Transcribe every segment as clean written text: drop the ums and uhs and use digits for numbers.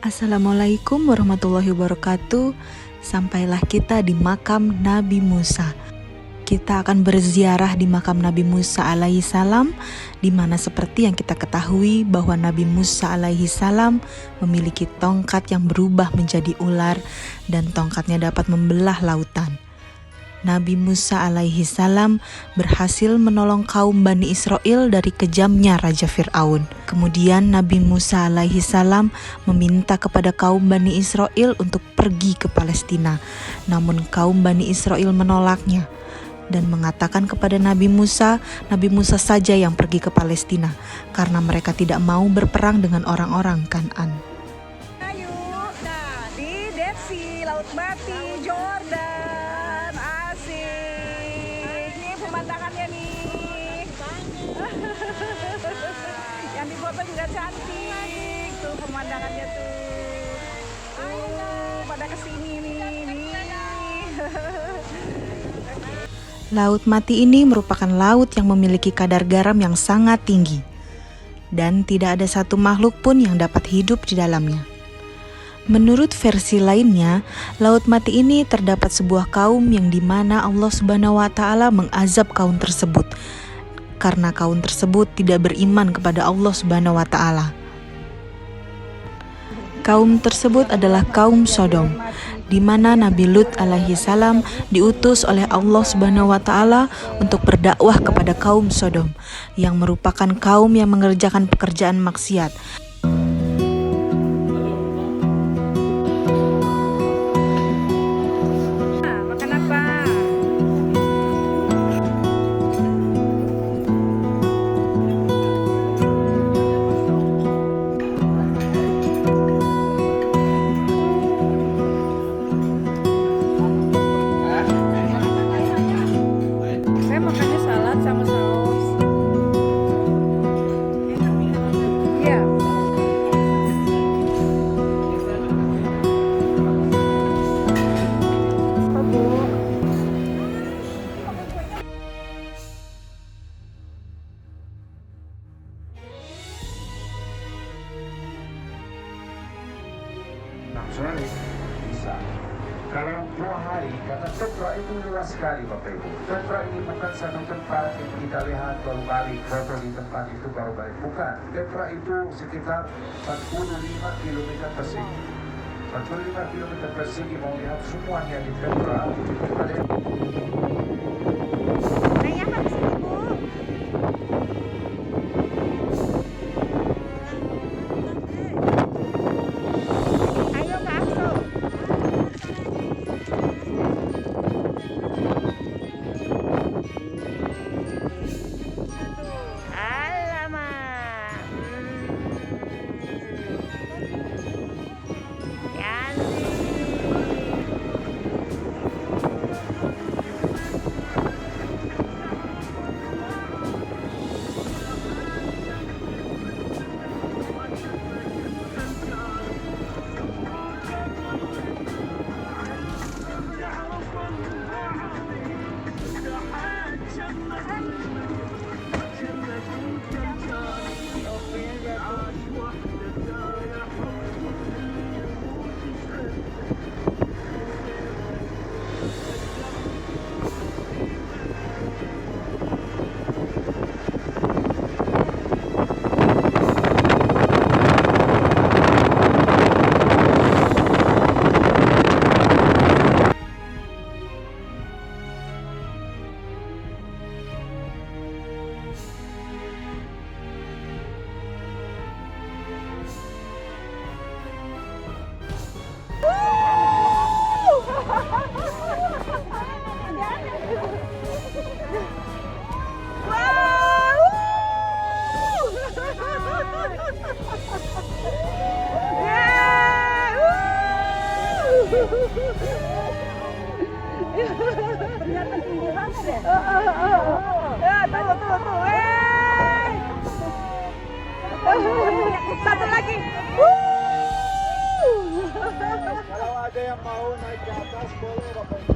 Assalamualaikum warahmatullahi wabarakatuh. Sampailah kita di makam Nabi Musa. Kita akan berziarah di makam Nabi Musa alaihi salam, di mana seperti yang kita ketahui bahwa Nabi Musa alaihi salam memiliki tongkat yang berubah menjadi ular dan tongkatnya dapat membelah lautan. Nabi Musa alaihi salam berhasil menolong kaum Bani Israel dari kejamnya Raja Fir'aun. Kemudian Nabi Musa alaihi salam meminta kepada kaum Bani Israel untuk pergi ke Palestina. Namun kaum Bani Israel menolaknya dan mengatakan kepada Nabi Musa saja yang pergi ke Palestina karena mereka tidak mau berperang dengan orang-orang Kan'an. Ayo, nah di Dead Sea, Laut Mati, Jordan, asik. Ini pemandangannya nih. Yang di foto juga cantik, tuh pemandangannya tuh. Pada kesini nih. Laut Mati ini merupakan laut yang memiliki kadar garam yang sangat tinggi dan tidak ada satu makhluk pun yang dapat hidup di dalamnya. Menurut versi lainnya, Laut Mati ini terdapat sebuah kaum yang dimana Allah Subhanahu wa Ta'ala mengazab kaum tersebut karena kaum tersebut tidak beriman kepada Allah Subhanahu wa Ta'ala. Kaum tersebut adalah kaum Sodom, di mana Nabi Lut alaihi salam diutus oleh Allah Subhanahu wa Ta'ala untuk berdakwah kepada kaum Sodom, yang merupakan kaum yang mengerjakan pekerjaan maksiat. Makan apa? Saya makannya salad sama saus. Iya. Oh, Bu. Sore bisa. Kalau dua hari, karena Petra itu luas sekali Bapak Ibu. Petra ini bukan satu tempat yang kita lihat baru balik, foto di tempat itu baru balik. Bukan. Petra itu sekitar 45 km persegi. 45 km persegi mau lihat semuanya di Petra. Ada Nanya apa di sini, Bu? Ayo Kak Akso. Alamak. Ternyata tinggi banget deh. Ya, tuh. Satu lagi. kalau ada yang mau naik ke atas boleh Bapak Ibu.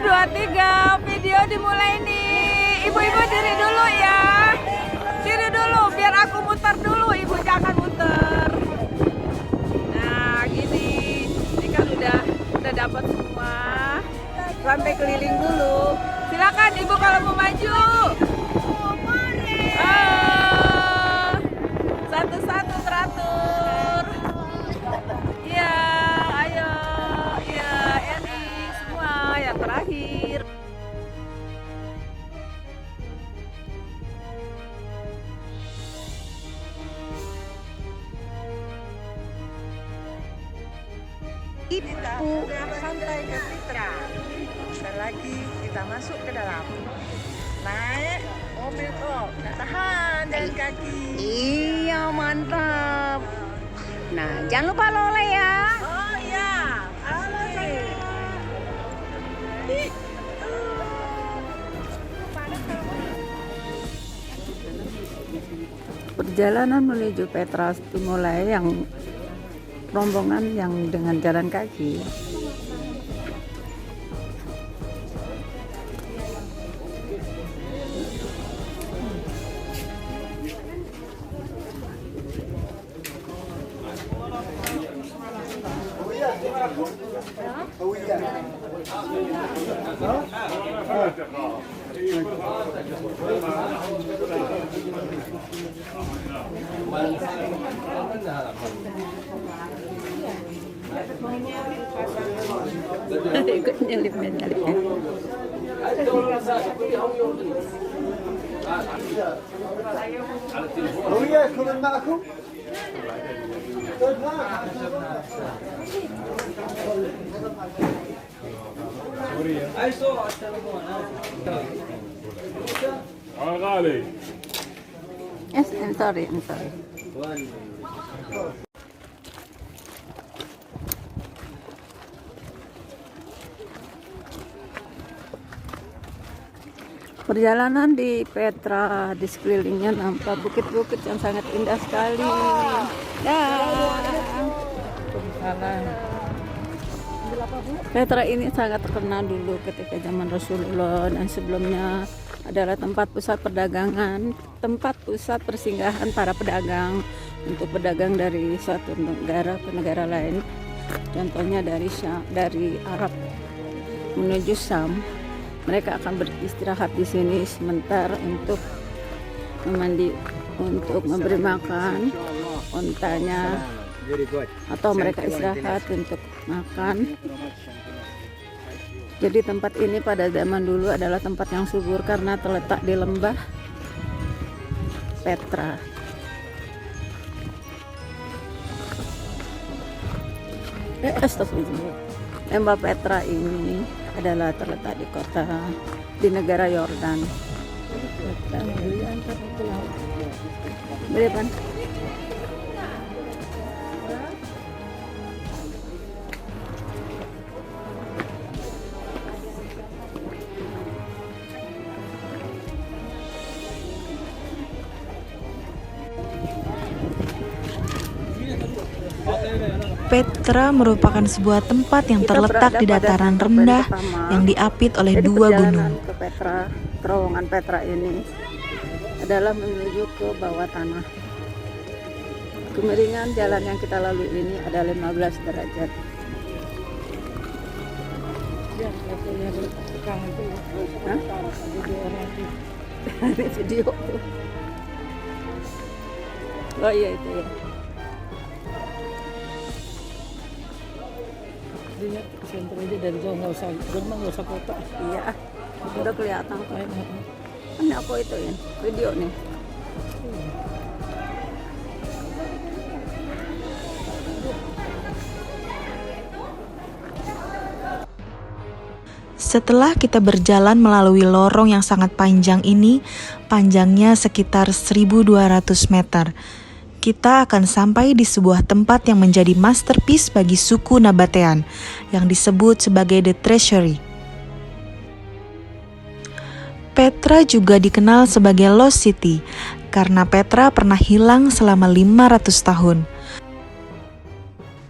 2, 3, video dimulai nih. Ibu-ibu diri dulu ya. Diri dulu, biar aku muter dulu, ibu jangan muter. Nah gini, ini kan udah dapat semua. Sampai keliling dulu. Silakan ibu kalau mau maju. Satu-satu teratur. Iya, ayo. Iya, Eni semua yang terakhir. Ibu sampai ke Fitra. Bentar lagi kita masuk ke dalam. Naik mobil kok, nggak tahan jalan kaki. Iya, mantap. Nah, jangan lupa loleh ya. Oh iya, halo saya. Perjalanan menuju Petra dimulai yang rombongan yang dengan jalan kaki. Ikut nyelip-nyelipnya. وياكم معكم؟ غالي Yes, I'm sorry. Perjalanan di Petra, di sekelilingnya nampak bukit-bukit yang sangat indah sekali. Petra ini sangat terkenal dulu ketika zaman Rasulullah dan sebelumnya adalah tempat pusat perdagangan, tempat pusat persinggahan para pedagang untuk berdagang dari suatu negara ke negara lain. Contohnya dari Arab menuju Syam. Mereka akan beristirahat di sini sebentar untuk memandi, untuk memberi makan untanya, atau mereka istirahat untuk makan. Jadi tempat ini pada zaman dulu adalah tempat yang subur karena terletak di lembah Petra. Astagfirullah. Lembah Petra ini adalah terletak di negara Yordan. Berapa? Petra merupakan sebuah tempat yang terletak di dataran rendah yang diapit oleh Jadi dua perjalanan gunung. ke Petra, terowongan Petra ini adalah menuju ke bawah tanah. Kemiringan jalan yang kita lalui ini ada 15 derajat. Hah? Ini video tuh. Oh iya itu ya. Center aja dari jauh, nggak usah gerbang, nggak usah kota. Iya, udah kelihatan kok. Ini aku ituin video nih. Setelah kita berjalan melalui lorong yang sangat panjang ini, panjangnya sekitar 1.200 meter, kita akan sampai di sebuah tempat yang menjadi masterpiece bagi suku Nabatean, yang disebut sebagai The Treasury. Petra juga dikenal sebagai Lost City, karena Petra pernah hilang selama 500 tahun.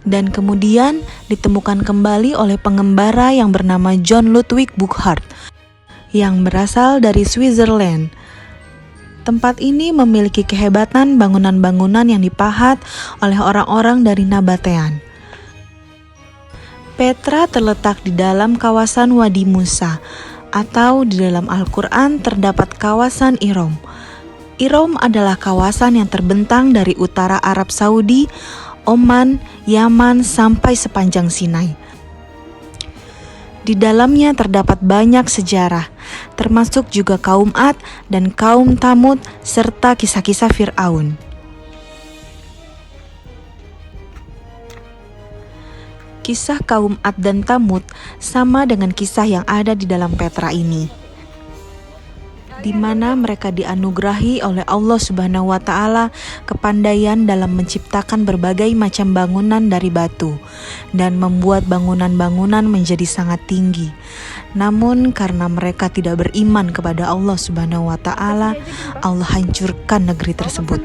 dan kemudian ditemukan kembali oleh pengembara yang bernama John Ludwig Burckhardt yang berasal dari Switzerland. Tempat ini memiliki kehebatan bangunan-bangunan yang dipahat oleh orang-orang dari Nabatean. Petra terletak di dalam kawasan Wadi Musa, atau di dalam Al-Quran terdapat kawasan Irom. Irom adalah kawasan yang terbentang dari utara Arab Saudi, Oman, Yaman, sampai sepanjang Sinai. Di dalamnya terdapat banyak sejarah, termasuk juga kaum Ad dan kaum Thamud, serta kisah-kisah Fir'aun. Kisah kaum Ad dan Thamud sama dengan kisah yang ada di dalam Petra ini, di mana mereka dianugerahi oleh Allah Subhanahu wa Ta'ala kepandaian dalam menciptakan berbagai macam bangunan dari batu dan membuat bangunan-bangunan menjadi sangat tinggi. Namun karena mereka tidak beriman kepada Allah Subhanahu wa Ta'ala, Allah hancurkan negeri tersebut.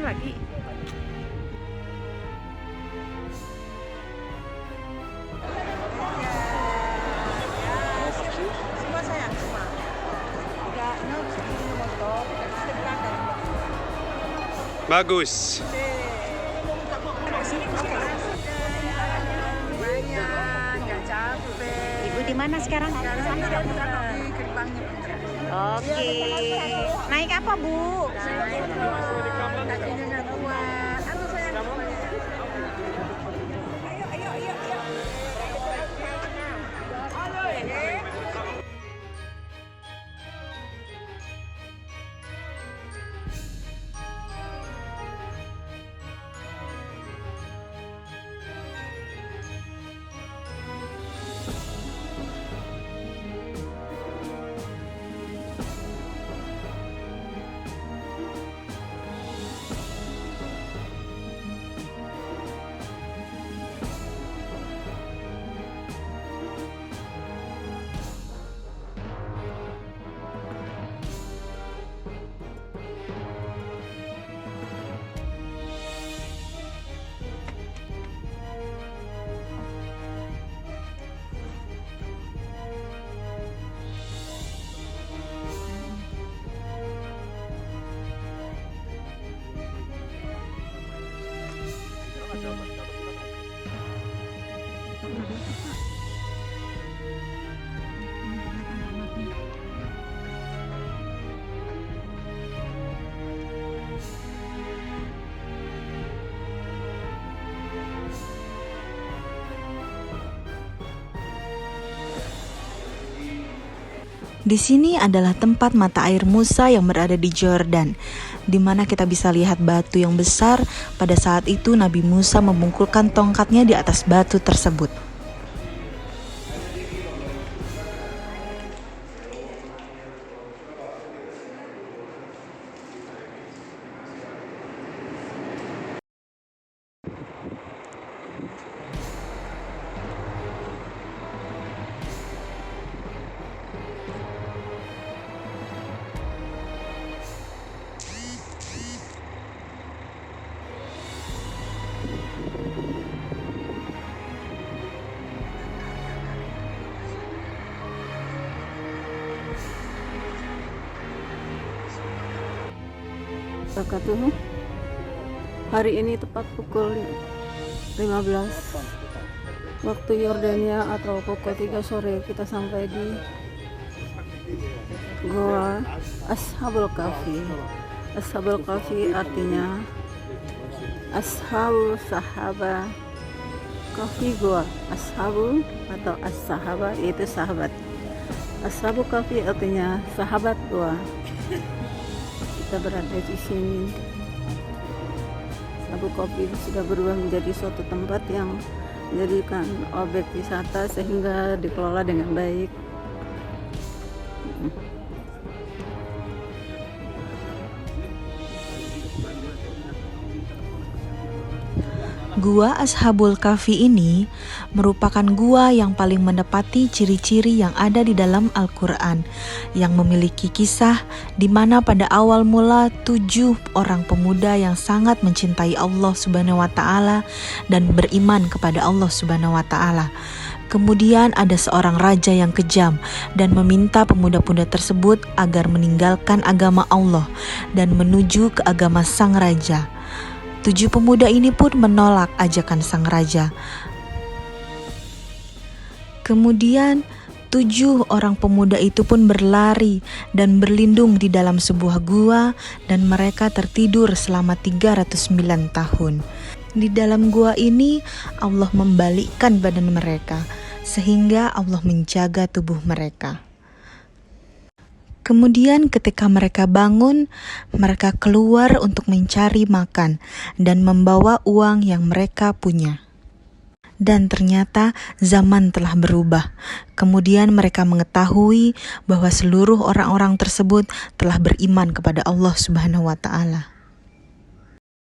Bagus. Nggak capek. Ibu di mana sekarang? Di gerbangnya. Oke. Naik apa, Bu? Kakinya nggak kuat. Aduh sayang. Di sini adalah tempat mata air Musa yang berada di Jordan, di mana kita bisa lihat batu yang besar. Pada saat itu Nabi Musa memungkulkan tongkatnya di atas batu tersebut. Wabarakatuh. Hari ini tepat pukul 15 waktu Yordania atau pukul 3 sore kita sampai di Goa Ashabul Kahfi. Ashabul Kahfi artinya Ashabu Sahaba, Kahfi Goa. Ashabu atau As-Sahaba yaitu sahabat. Ashabul Kahfi artinya sahabat Goa. Kita berada di sini. Ashabul Kahfi sudah berubah menjadi suatu tempat yang menjadikan objek wisata sehingga dikelola dengan baik. Gua Ashabul Kahfi ini merupakan gua yang paling menepati ciri-ciri yang ada di dalam Al-Quran, yang memiliki kisah di mana pada awal mula 7 orang pemuda yang sangat mencintai Allah Subhanahu wa Ta'ala dan beriman kepada Allah Subhanahu wa Ta'ala. Kemudian ada seorang raja yang kejam dan meminta pemuda-pemuda tersebut agar meninggalkan agama Allah dan menuju ke agama sang raja. 7 pemuda ini pun menolak ajakan sang raja. Kemudian 7 orang pemuda itu pun berlari dan berlindung di dalam sebuah gua dan mereka tertidur selama 309 tahun. Di dalam gua ini Allah membalikkan badan mereka sehingga Allah menjaga tubuh mereka. Kemudian ketika mereka bangun, mereka keluar untuk mencari makan dan membawa uang yang mereka punya. Dan ternyata zaman telah berubah. Kemudian mereka mengetahui bahwa seluruh orang-orang tersebut telah beriman kepada Allah Subhanahu wa Ta'ala.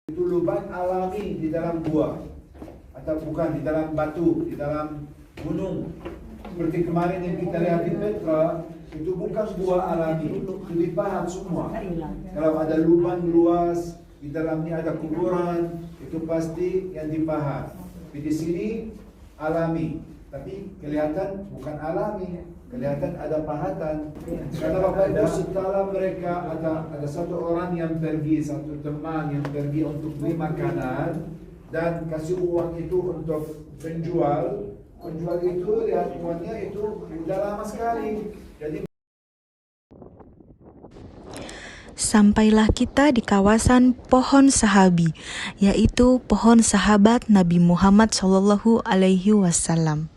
Itu lubang alami di dalam gua, atau bukan di dalam batu, di dalam gunung. Seperti kemarin yang kita lihat di Petra, itu bukan gua alami, itu dipahat semua. Kalau ada lubang luas, di dalamnya ada kuburan, itu pasti yang dipahat. Tapi di sini alami, tapi kelihatan bukan alami, kelihatan ada pahatan. Kata Bapak Ibu, setelah mereka ada satu orang yang pergi, satu teman yang pergi untuk beli makanan dan kasih uang itu untuk penjual. Penjual itu lihat uangnya itu udah lama sekali. Jadi Sampailah kita di kawasan pohon sahabi, yaitu pohon sahabat Nabi Muhammad SAW.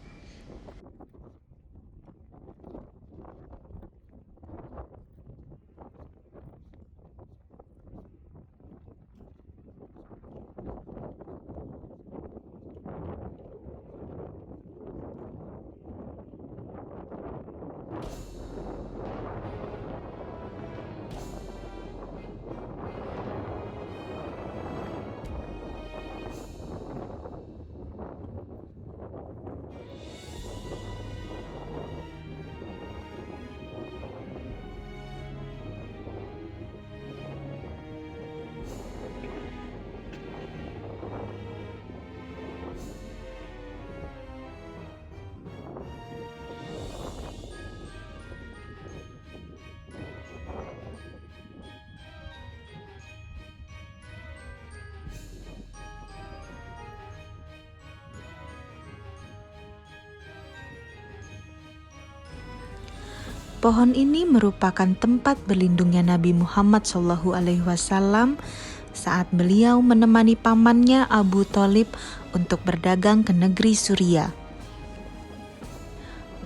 Pohon ini merupakan tempat berlindungnya Nabi Muhammad SAW saat beliau menemani pamannya Abu Thalib untuk berdagang ke negeri Suria.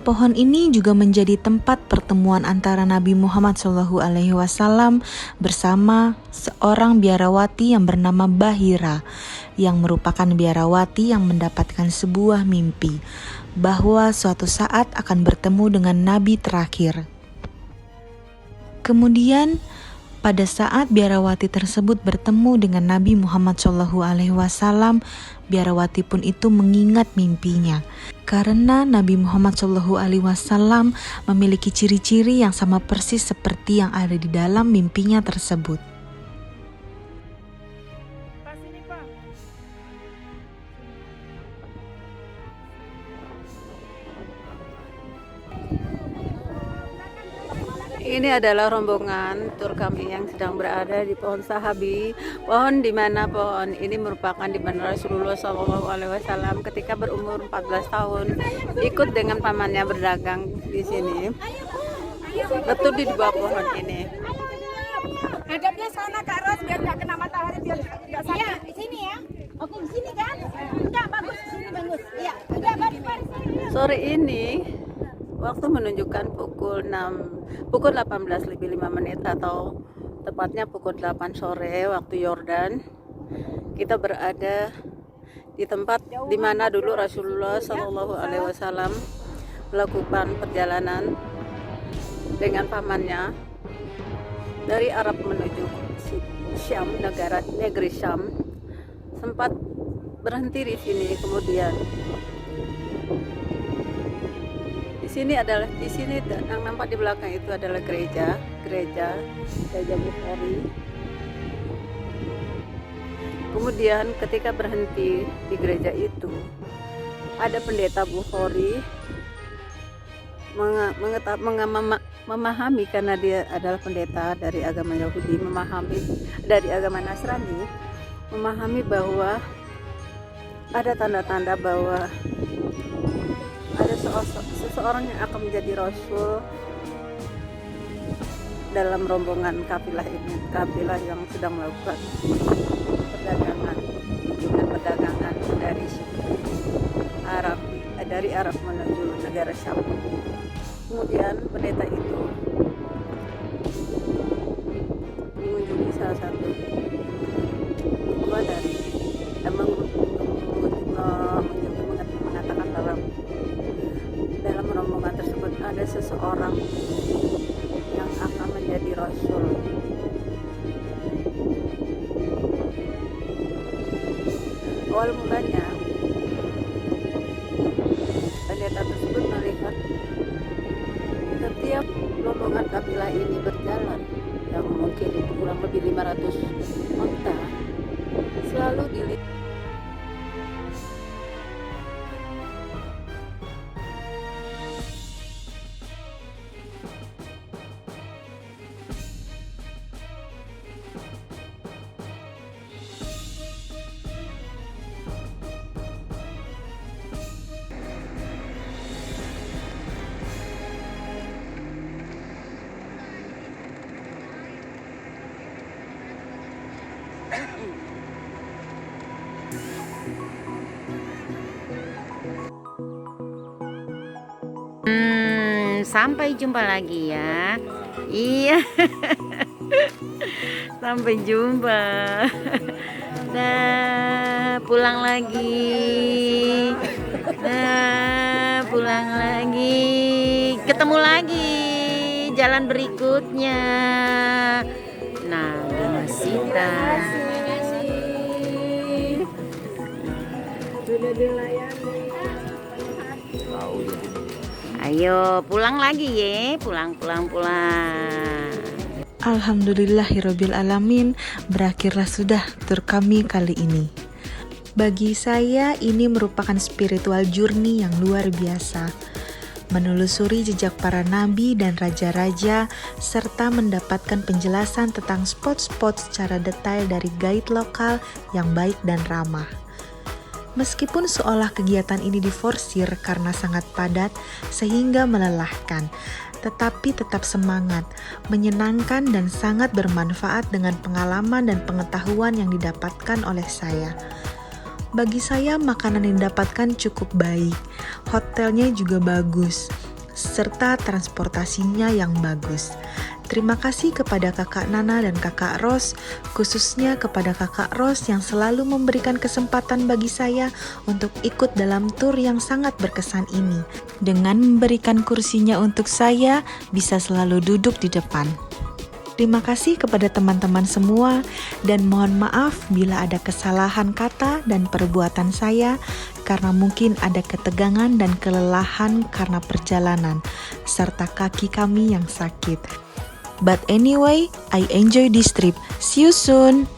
Pohon ini juga menjadi tempat pertemuan antara Nabi Muhammad SAW bersama seorang biarawati yang bernama Bahira, yang merupakan biarawati yang mendapatkan sebuah mimpi bahwa suatu saat akan bertemu dengan Nabi terakhir. Kemudian pada saat biarawati tersebut bertemu dengan Nabi Muhammad SAW, biarawati pun itu mengingat mimpinya. Karena Nabi Muhammad SAW memiliki ciri-ciri yang sama persis seperti yang ada di dalam mimpinya tersebut. Ini adalah rombongan tur kami yang sedang berada di pohon sahabi. Pohon di mana pohon ini merupakan di mana Rasulullah SAW ketika berumur 14 tahun ikut dengan pamannya berdagang di sini. Betul di bawah pohon ini. Hadapnya sana Kak Ros biar nggak kena matahari biar nggak sakit. Iya, di sini ya. Oke, di sini kan? Enggak, bagus di sini bagus. Iya, udah baris. Sore ini waktu menunjukkan pukul 18:05 atau tepatnya pukul 8 sore waktu Yordan. Kita berada di tempat di mana dulu Rasulullah SAW melakukan perjalanan dengan pamannya dari Arab menuju Syam, negeri Syam. Sempat berhenti di sini. Kemudian di sini yang nampak di belakang itu adalah gereja Bukhari. Kemudian ketika berhenti di gereja itu, ada pendeta Bukhari memahami, karena dia adalah pendeta dari agama Yahudi, dari agama Nasrani, memahami bahwa ada tanda-tanda bahwa ada seseorang yang akan menjadi rasul dalam rombongan kafilah yang sedang melakukan perdagangan dari Arab menuju negara Syam. Kemudian pendeta itu mengunjungi salah satu mengatakan dalam rombongan tersebut ada seseorang yang akan menjadi rasul. Awal mulanya pendeta tersebut melihat setiap rombongan kafilah ini berjalan, yang mungkin kurang lebih 500 onta, selalu dilihat Sampai jumpa lagi ya. Iya. Sampai jumpa. Nah, pulang lagi. Nah, pulang lagi. Ketemu lagi jalan berikutnya. Nah, Sita. sudah dilayani. Ayo pulang lagi ya, pulang. Alhamdulillahirabbil alamin, berakhirlah sudah tur kami kali ini. Bagi saya ini merupakan spiritual journey yang luar biasa. Menelusuri jejak para nabi dan raja-raja serta mendapatkan penjelasan tentang spot-spot secara detail dari guide lokal yang baik dan ramah. Meskipun seolah kegiatan ini diforsir karena sangat padat sehingga melelahkan, tetapi tetap semangat, menyenangkan dan sangat bermanfaat dengan pengalaman dan pengetahuan yang didapatkan oleh saya. Bagi saya makanan yang didapatkan cukup baik, hotelnya juga bagus, serta transportasinya yang bagus. Terima kasih kepada Kakak Nana dan Kakak Ros, khususnya kepada Kakak Ros yang selalu memberikan kesempatan bagi saya untuk ikut dalam tur yang sangat berkesan ini. Dengan memberikan kursinya untuk saya, bisa selalu duduk di depan. Terima kasih kepada teman-teman semua dan mohon maaf bila ada kesalahan kata dan perbuatan saya karena mungkin ada ketegangan dan kelelahan karena perjalanan serta kaki kami yang sakit. But anyway, I enjoy this trip. See you soon!